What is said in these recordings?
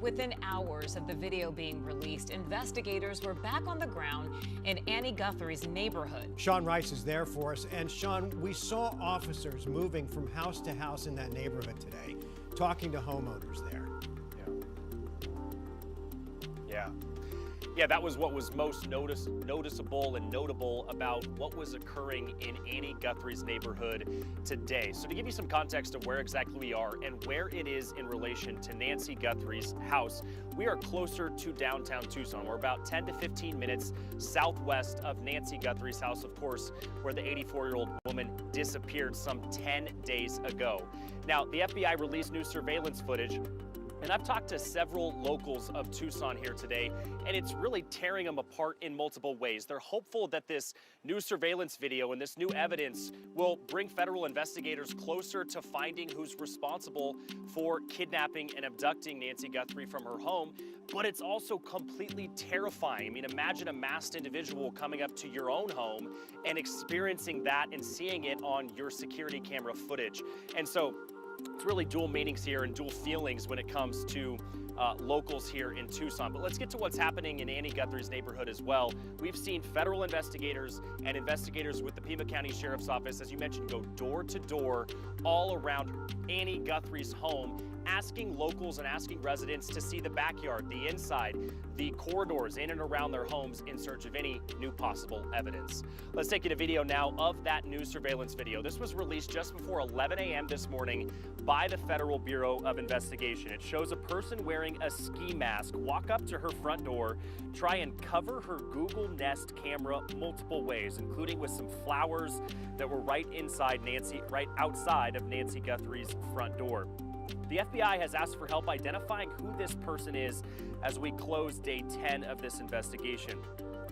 Within hours of the video being released, investigators were back on the ground in Annie Guthrie's neighborhood. Sean Rice is there for us. And Sean, we saw officers moving from house to house in that neighborhood today, talking to homeowners there. Yeah, that was what was most noticeable and notable about what was occurring in Annie Guthrie's neighborhood today. So to give you some context of where exactly we are and where it is in relation to Nancy Guthrie's house, we are closer to downtown Tucson. We're about 10 to 15 minutes southwest of Nancy Guthrie's house, of course, where the 84-year-old woman disappeared some 10 days ago. Now, the FBI released new surveillance footage, and I've talked to several locals of Tucson here today, and it's really tearing them apart in multiple ways. They're hopeful that this new surveillance video and this new evidence will bring federal investigators closer to finding who's responsible for kidnapping and abducting Nancy Guthrie from her home. But it's also completely terrifying. I mean, imagine a masked individual coming up to your own home and experiencing that and seeing it on your security camera footage. And so it's really dual meanings here and dual feelings when it comes to locals here in Tucson. But let's get to what's happening in Annie Guthrie's neighborhood as well. We've seen federal investigators and investigators with the Pima County Sheriff's Office, as you mentioned, go door to door all around Annie Guthrie's home, asking locals and asking residents to see the backyard, the inside, the corridors in and around their homes in search of any new possible evidence. Let's take you to video now of that new surveillance video. This was released just before 11 a.m. this morning by the Federal Bureau of Investigation. It shows a person wearing a ski mask walk up to her front door, try and cover her Google Nest camera multiple ways, including with some flowers that were right outside of Nancy Guthrie's front door. The FBI has asked for help identifying who this person is as we close day 10 of this investigation.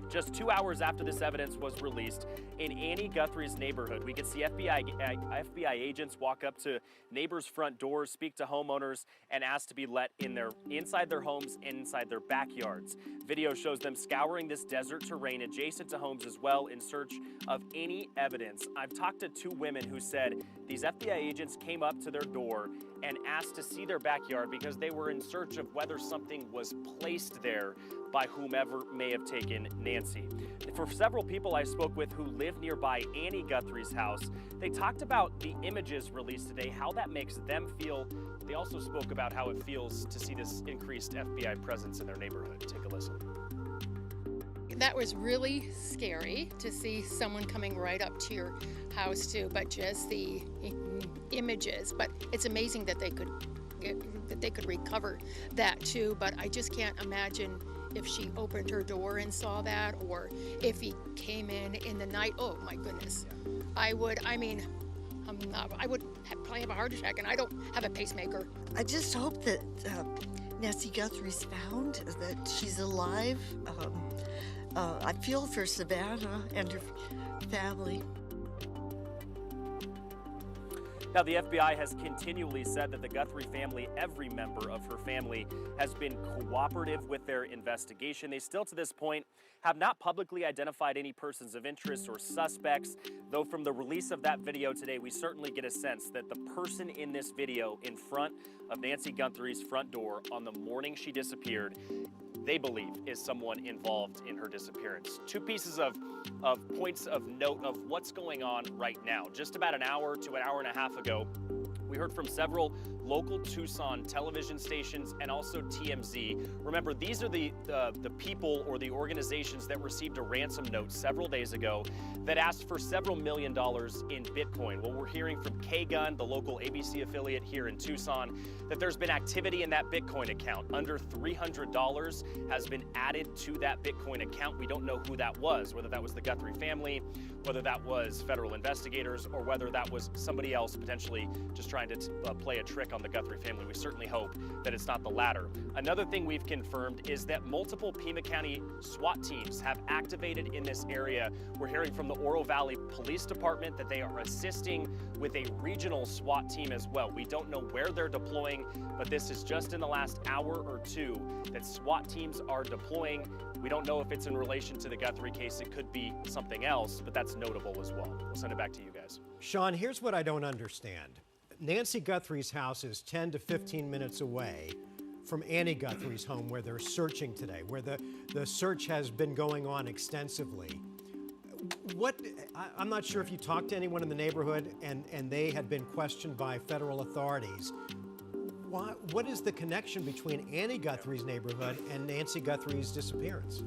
Just 2 hours after this evidence was released in Annie Guthrie's neighborhood, we could see FBI agents walk up to neighbors' front doors, speak to homeowners, and ask to be let in inside their homes and inside their backyards. Video shows them scouring this desert terrain adjacent to homes as well in search of any evidence. I've talked to two women who said these FBI agents came up to their door and asked to see their backyard because they were in search of whether something was placed there by whomever may have taken Nancy. For several people I spoke with who live nearby Annie Guthrie's house, they talked about the images released today, how that makes them feel. They also spoke about how it feels to see this increased FBI presence in their neighborhood. Take a listen. That was really scary to see someone coming right up to your house too, but just the images. But it's amazing that they could recover that too. But I just can't imagine if she opened her door and saw that, or if he came in the night. Oh my goodness. I would probably have a heart attack, and I don't have a pacemaker. I just hope that Nancy Guthrie's found, that she's alive. I feel for Savannah and her family. Now, the FBI has continually said that the Guthrie family, every member of her family, has been cooperative with their investigation. They still, to this point, have not publicly identified any persons of interest or suspects, though from the release of that video today, we certainly get a sense that the person in this video in front of Nancy Guthrie's front door on the morning she disappeared, they believe is someone involved in her disappearance. Two pieces of points of note of what's going on right now. Just about an hour to an hour and a half ago, we heard from several local Tucson television stations and also TMZ. Remember, these are the people or the organizations that received a ransom note several days ago that asked for several $1 million in Bitcoin. Well, we're hearing from K-Gun, the local ABC affiliate here in Tucson, that there's been activity in that Bitcoin account. Under $300 has been added to that Bitcoin account. We don't know who that was, whether that was the Guthrie family, whether that was federal investigators, or whether that was somebody else potentially just trying to play a trick on the Guthrie family. We certainly hope that it's not the latter. Another thing we've confirmed is that multiple Pima County SWAT teams have activated in this area. We're hearing from the Oro Valley Police Department that they are assisting with a regional SWAT team as well. We don't know where they're deploying, but this is just in the last hour or two that SWAT teams are deploying. We don't know if it's in relation to the Guthrie case. It could be something else, but that's notable as well. We'll send it back to you guys. Sean, here's what I don't understand. Nancy Guthrie's house is 10 to 15 minutes away from Annie Guthrie's home where they're searching today, where the search has been going on extensively. I'm not sure if you talked to anyone in the neighborhood and they had been questioned by federal authorities. What is the connection between Annie Guthrie's neighborhood and Nancy Guthrie's disappearance?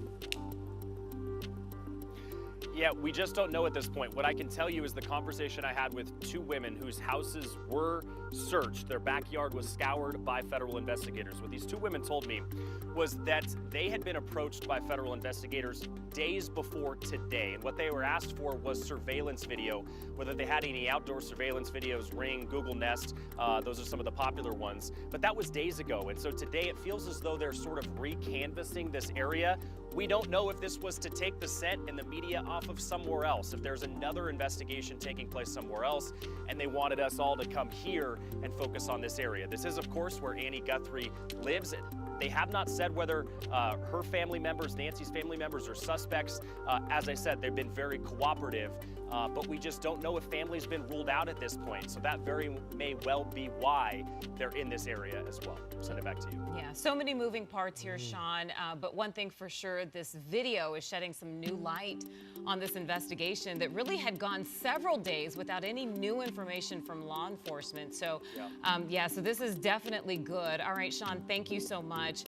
Yeah, we just don't know at this point. What I can tell you is the conversation I had with two women whose houses were searched. Their backyard was scoured by federal investigators. What these two women told me was that they had been approached by federal investigators days before today. And what they were asked for was surveillance video, whether they had any outdoor surveillance videos, Ring, Google Nest. Those are some of the popular ones. But that was days ago. And so today it feels as though they're sort of re-canvassing this area. We don't know if this was to take the scent and the media off of somewhere else, if there's another investigation taking place somewhere else, and they wanted us all to come here and focus on this area. This is, of course, where Annie Guthrie lives. They have not said whether her family members, Nancy's family members, are suspects. As I said, they've been very cooperative, but we just don't know if family's been ruled out at this point. So that very may well be why they're in this area as well. I'll send it back to you. Yeah, so many moving parts here, Sean. But one thing for sure, this video is shedding some new light on this investigation that really had gone several days without any new information from law enforcement. So, yeah, so this is definitely good. All right, Sean, thank you so much.